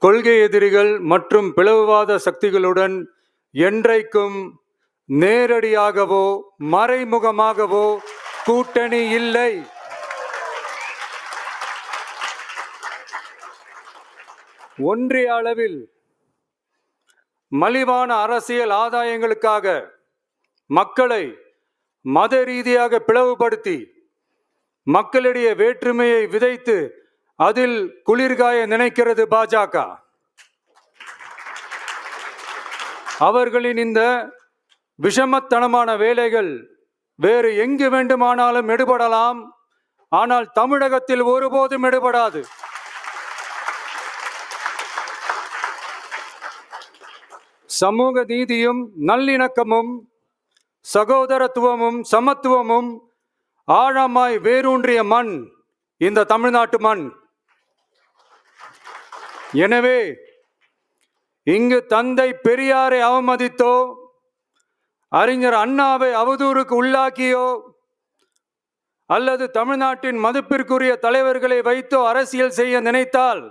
கொள்கை எதிரிகள் மற்றும் பிளவுவாத சக்திகளுடன் என்றைக்கும் நேரடியாகவோ மறைமுகமாகவோ கூட்டணி இல்லை. ஒன்றிய அளவில் மலிவான அரசியல் ஆதாயங்களுக்காக மக்களை மத ரீதியாக பிளவுபடுத்தி மக்களிடையே வேற்றுமையை விதைத்து அதில் குளிர்காய நினைக்கிறது பாஜக. அவர்களின் இந்த விஷமத்தனமான வேலைகள் வேறு எங்கு வேண்டுமானாலும் எடுபடலாம், ஆனால் தமிழகத்தில் ஒருபோதும் எடுபடாது. சமூக நீதியும் நல்லிணக்கமும் சகோதரத்துவமும் சமத்துவமும் ஆழமாய் வேரூன்றிய மண் இந்த தமிழ்நாட்டு மண். எனவே இங்கு தந்தை பெரியாரை அவமதித்தோ அறிஞர் அண்ணாவை அவதூறுக்கு உள்ளாக்கியோ அல்லது தமிழ்நாட்டின் மதிப்பிற்குரிய தலைவர்களை வைத்தோ அரசியல் செய்ய நினைத்தால்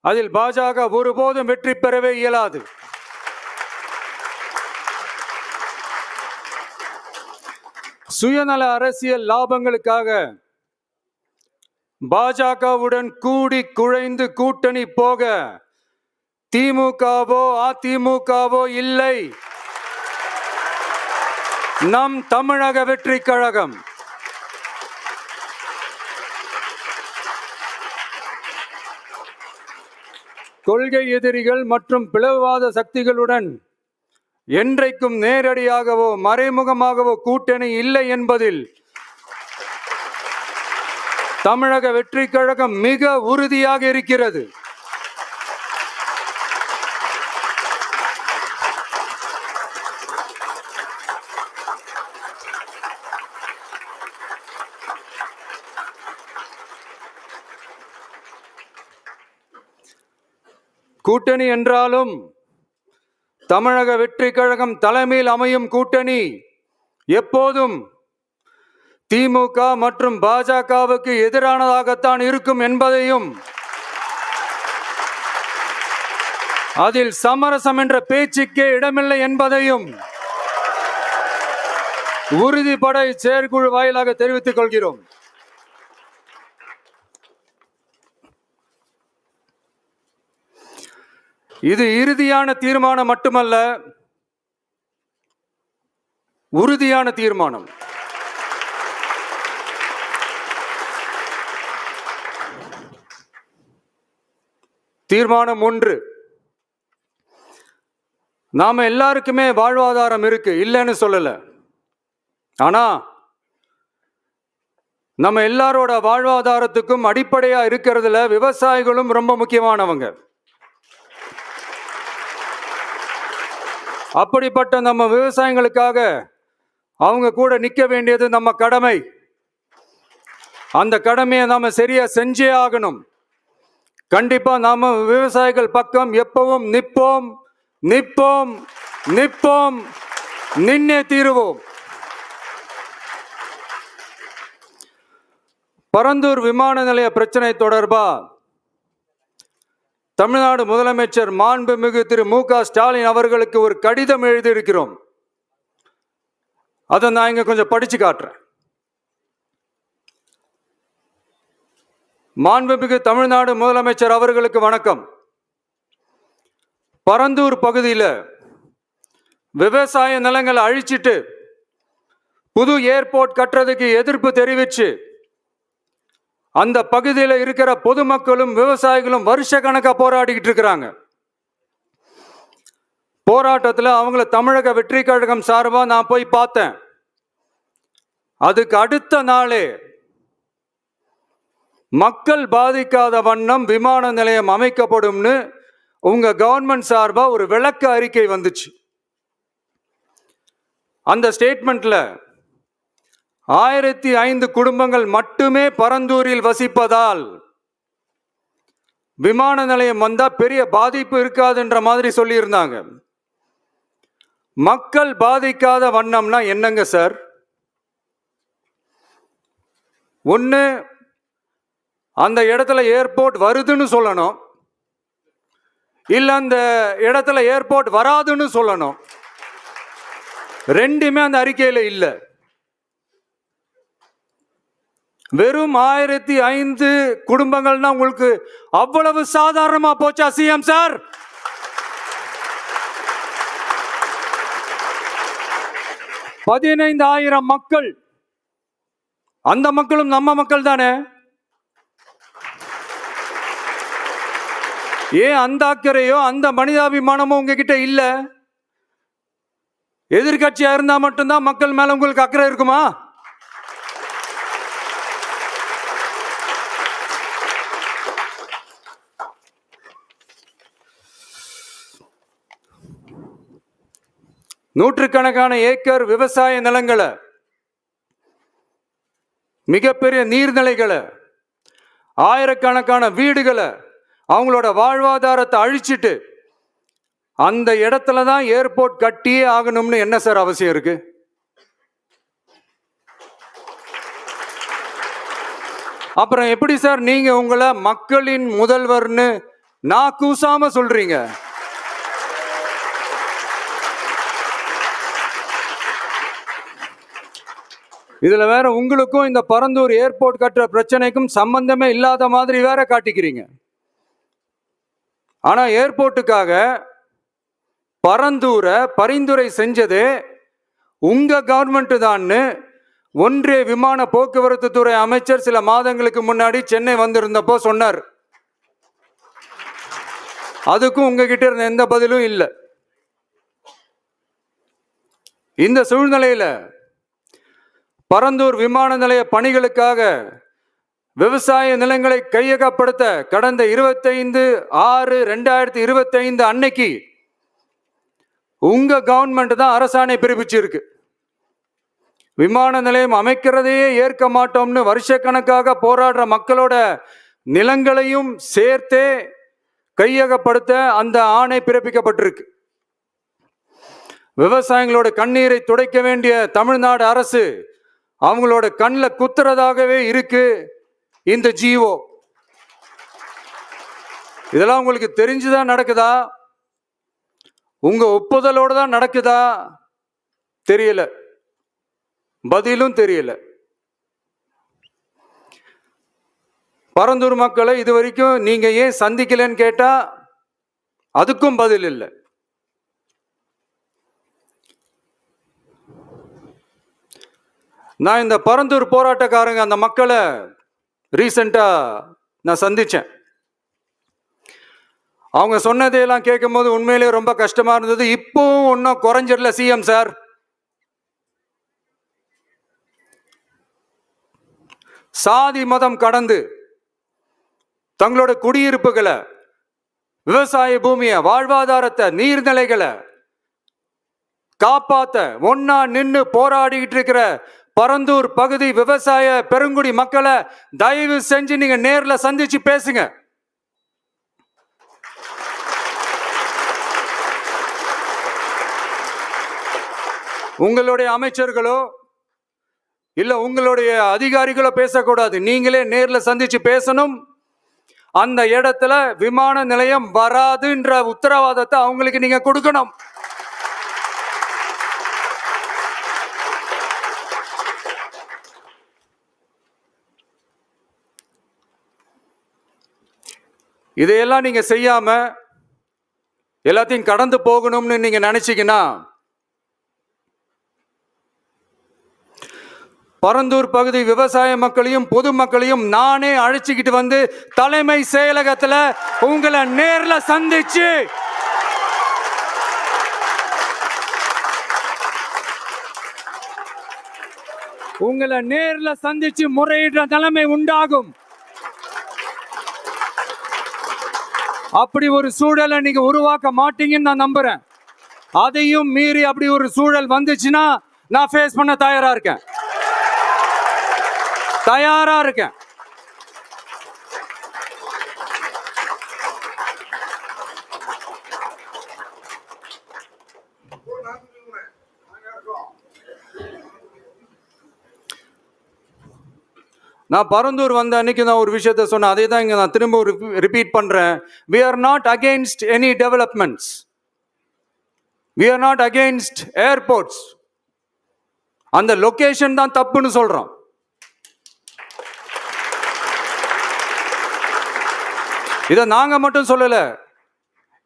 அதில் பாஜக ஒருபோதும் வெற்றி பெறவே இயலாது. சுயநல அரசியல் லாபங்களுக்காக பாஜகவுடன் கூடி குழைந்து கூட்டணி போக திமுகவோ அதிமுகவோ இல்லை. நம் தமிழக வெற்றி கழகம் கொள்கை எதிரிகள் மற்றும் பிளவுவாத சக்திகளுடன் என்றைக்கும் நேரடியாகவோ மறைமுகமாகவோ கூட்டணி இல்லை என்பதில் தமிழக வெற்றி கழகம் மிக உறுதியாக இருக்கிறது. கூட்டணி என்றாலும் தமிழக வெற்றி கழகம் தலைமையில் அமையும் கூட்டணி எப்போதும் திமுக மற்றும் பாஜகவுக்கு எதிரானதாகத்தான் இருக்கும் என்பதையும் அதில் சமரசம் என்ற பேச்சுக்கே இடமில்லை என்பதையும் உறுதிப்பட செயற்குழு வாயிலாக தெரிவித்துக் கொள்கிறோம். இது இறுதியான தீர்மானம் மட்டுமல்ல, உறுதியான தீர்மானம். தீர்மானம் 1, நாம எல்லாருக்குமே வாழ்வாதாரம் இருக்கு, இல்லைன்னு சொல்லல. ஆனா நம்ம எல்லாரோட வாழ்வாதாரத்துக்கும் அடிப்படையா இருக்கிறதுல விவசாயிகளும் ரொம்ப முக்கியமானவங்க. அப்படிப்பட்ட நம்ம விவசாயிகளுக்காக அவங்க கூட நிற்க வேண்டியது நம்ம கடமை. அந்த கடமையை நாம சரியா செஞ்சே ஆகணும். கண்டிப்பா நாம விவசாயிகள் பக்கம் எப்பவும் நிற்போம் நிற்போம் நிற்போம், நின்னே தீருவோம். பரந்தூர் விமான நிலைய பிரச்சனை தொடர்பா தமிழ்நாடு முதலமைச்சர் மாண்புமிகு திரு மு.க. ஸ்டாலின் அவர்களுக்கு ஒரு கடிதம் எழுதியிருக்கிறோம். அதை நான் இங்க கொஞ்சம் படிச்சு காட்டுறேன். மாண்புமிகு தமிழ்நாடு முதலமைச்சர் அவர்களுக்கு வணக்கம். பரந்தூர் பகுதியில் விவசாய நிலங்களை அழிச்சிட்டு புது ஏர்போர்ட் கட்டுறதுக்கு எதிர்ப்பு தெரிவிச்சு அந்த பகுதியில் இருக்கிற பொதுமக்களும் விவசாயிகளும் வருஷ கணக்கா போராடிக்கிட்டு இருக்கிறாங்க. போராட்டத்தில் அவங்கள தமிழக வெற்றி கழகம் சார்பா நான் போய் பார்த்தேன். அதுக்கு அடுத்த நாளே மக்கள் பாதிக்காத வண்ணம் விமான நிலையம் அமைக்கப்படும்னு உங்க கவர்மெண்ட் சார்பா ஒரு விளக்க அறிக்கை வந்துச்சு. அந்த ஸ்டேட்மெண்ட்ல 1005 குடும்பங்கள் மட்டுமே பரந்தூரில் வசிப்பதால் விமான நிலையம் வந்தா பெரிய பாதிப்பு இருக்காதுன்ற மாதிரி சொல்லியிருந்தாங்க. மக்கள் பாதிக்காத வண்ணம்னா என்னங்க சார்? ஒன்று அந்த இடத்துல ஏர்போர்ட் வருதுன்னு சொல்லணும், இல்ல அந்த இடத்துல ஏர்போர்ட் வராதுன்னு சொல்லணும். ரெண்டுமே அந்த அறிக்கையில இல்ல. வெறும் 1005 குடும்பங்கள்னா உங்களுக்கு அவ்வளவு சாதாரணமா போச்சா சிஎம் சார்? $15,000 மக்கள், அந்த மக்களும் நம்ம மக்கள் தானே. ஏன் அந்த அக்கறையோ அந்த மனிதாபிமானமோ உங்ககிட்ட இல்ல? எதிர்கட்சியா இருந்தா மட்டும்தான் மக்கள் மேல உங்களுக்கு அக்கறை இருக்குமா? நூற்றுக்கணக்கான ஏக்கர் விவசாய நிலங்களை, மிகப்பெரிய நீர்நிலைகளை, ஆயிரக்கணக்கான வீடுகளை, அவங்களோட வாழ்வாதாரத்தை அழிச்சிட்டு அந்த இடத்துல தான் ஏர்போர்ட் கட்டியே ஆகணும்னு என்ன சார் அவசியம் இருக்கு? அப்புறம் எப்படி சார் நீங்க உங்களை மக்களின் முதல்வர்னு நான் கூசாம சொல்றீங்க? இதுல வேற உங்களுக்கும் இந்த பரந்தூர் ஏர்போர்ட் கட்டுற பிரச்சனைக்கும் சம்பந்தமே இல்லாத மாதிரி வேற காட்டிக்கிறீங்க. ஆனா ஏர்போர்ட்டுக்காக பரந்தூரை பரிந்துரை செஞ்சது உங்க கவர்மெண்ட் தான்னு ஒன்றிய விமான போக்குவரத்து துறை அமைச்சர் சில மாதங்களுக்கு முன்னாடி சென்னை வந்திருந்தப்போ சொன்னார். அதுக்கும் உங்ககிட்ட இருந்த எந்த பதிலும் இல்லை. இந்த சூழ்நிலையில பரந்தூர் விமான நிலைய பணிகளுக்காக விவசாய நிலங்களை கையகப்படுத்த கடந்த 25/6/2025 அன்னைக்கு உங்க கவர்மெண்ட் தான் அரசாணை பிறப்பிச்சிருக்கு. விமான நிலையம் அமைக்கிறதையே ஏற்க மாட்டோம்னு வருஷக்கணக்காக போராடுற மக்களோட நிலங்களையும் சேர்த்தே கையகப்படுத்த அந்த ஆணை பிறப்பிக்கப்பட்டிருக்கு. விவசாயிகளோட கண்ணீரை துடைக்க வேண்டிய தமிழ்நாடு அரசு அவங்களோட கண்ணில் குத்துறதாகவே இருக்கு இந்த ஜிஓ. இதெல்லாம் உங்களுக்கு தெரிஞ்சுதான் நடக்குதா? உங்க ஒப்புதலோட தான் நடக்குதா? தெரியல, பதிலும் தெரியல. பரந்தூர் மக்களை இது வரைக்கும் நீங்க ஏன் சந்திக்கலன்னு கேட்டா அதுக்கும் பதில் இல்லை. நான் இந்த பரந்தூர் போராட்டக்காரங்க அந்த மக்களை ரீசெண்டா நான் சந்திச்சேன். அவங்க சொன்னதையெல்லாம் கேட்கும் போது உண்மையிலே ரொம்ப கஷ்டமா இருந்தது. இப்பவும் ஒன்றும் குறைஞ்சிடல சிஎம் சார். சாதி மதம் கடந்து தங்களோட குடியிருப்புகளை, விவசாய பூமியை, வாழ்வாதாரத்தை, நீர்நிலைகளை காப்பாத்த ஒன்னா நின்று போராடிக்கிட்டு இருக்கிற பரந்தூர் பகுதி விவசாய பெருங்குடி மக்களை தயவு செஞ்சு நீங்க நேர்ல சந்திச்சு பேசுங்க. உங்களுடைய அமைச்சர்களோ இல்ல உங்களுடைய அதிகாரிகளோ பேசக்கூடாது. நீங்களே நேர்ல சந்திச்சு பேசணும். அந்த இடத்துல விமான நிலையம் வராதுன்ற உத்தரவாதத்தை அவங்களுக்கு நீங்க கொடுக்கணும். இதையெல்லாம் நீங்க செய்யாம எல்லாத்தையும் கடந்து போகணும்னு நீங்க நினைச்சீங்கன்னா பரந்தூர் பகுதி விவசாய மக்களையும் பொதுமக்களையும் நானே அழைச்சிக்கிட்டு வந்து தலைமை செயலகத்துல உங்களை நேர்ல சந்திச்சு முறையிடுற நிலைமை உண்டாகும். அப்படி ஒரு சூழலை நீங்க உருவாக்க மாட்டீங்கன்னு நான் நம்புறேன். அதையும் மீறி அப்படி ஒரு சூழல் வந்துச்சுன்னா நான் ஃபேஸ் பண்ண தயாரா இருக்கேன். நான் பரந்தூர் வந்த அன்னைக்கு நான் ஒரு விஷயத்த சொன்னேன், அதே தான் இங்கே நான் திரும்ப ரிப்பீட் பண்ணுறேன். We are not against any developments. We are not against airports. அந்த லொகேஷன் தான் தப்புன்னு சொல்றோம். இதை நாங்க மட்டும் சொல்லல,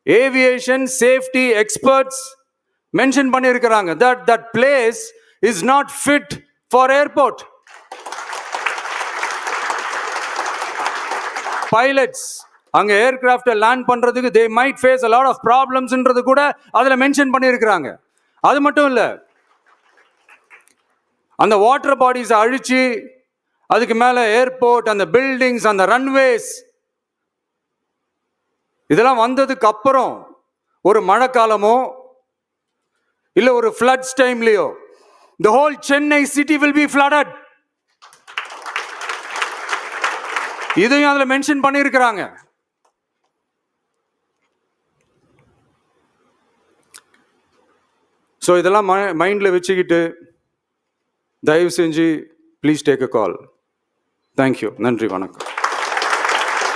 ஏவியேஷன் சேஃப்டி எக்ஸ்பர்ட்ஸ் மென்ஷன் பண்ணியிருக்கிறாங்க. that place is not fit for airport. Pilots அங்க ஏர்கிராஃப்டை லேண்ட் பண்றதுக்கு they might face a lot of problemsன்றது கூட அதுல மென்ஷன் பண்ணியிருக்கிறாங்க. அது மட்டும் இல்ல, அந்த வாட்டர் பாடிஸ் அழிச்சு அதுக்கு மேல ஏர்போர்ட், அந்த பில்டிங்ஸ், அந்த ரன்வேஸ், இதெல்லாம் வந்ததுக்கு அப்புறம் ஒரு மழைக்காலமோ இல்ல ஒரு floods டைம்லயோ the whole Chennai city will be flooded. இதையும் அதுல மென்ஷன் பண்ணியிருக்கிறாங்க. ஸோ இதெல்லாம் மைண்ட்ல வச்சுக்கிட்டு தயவு செஞ்சு please take a call. Thank you. நன்றி, வணக்கம்.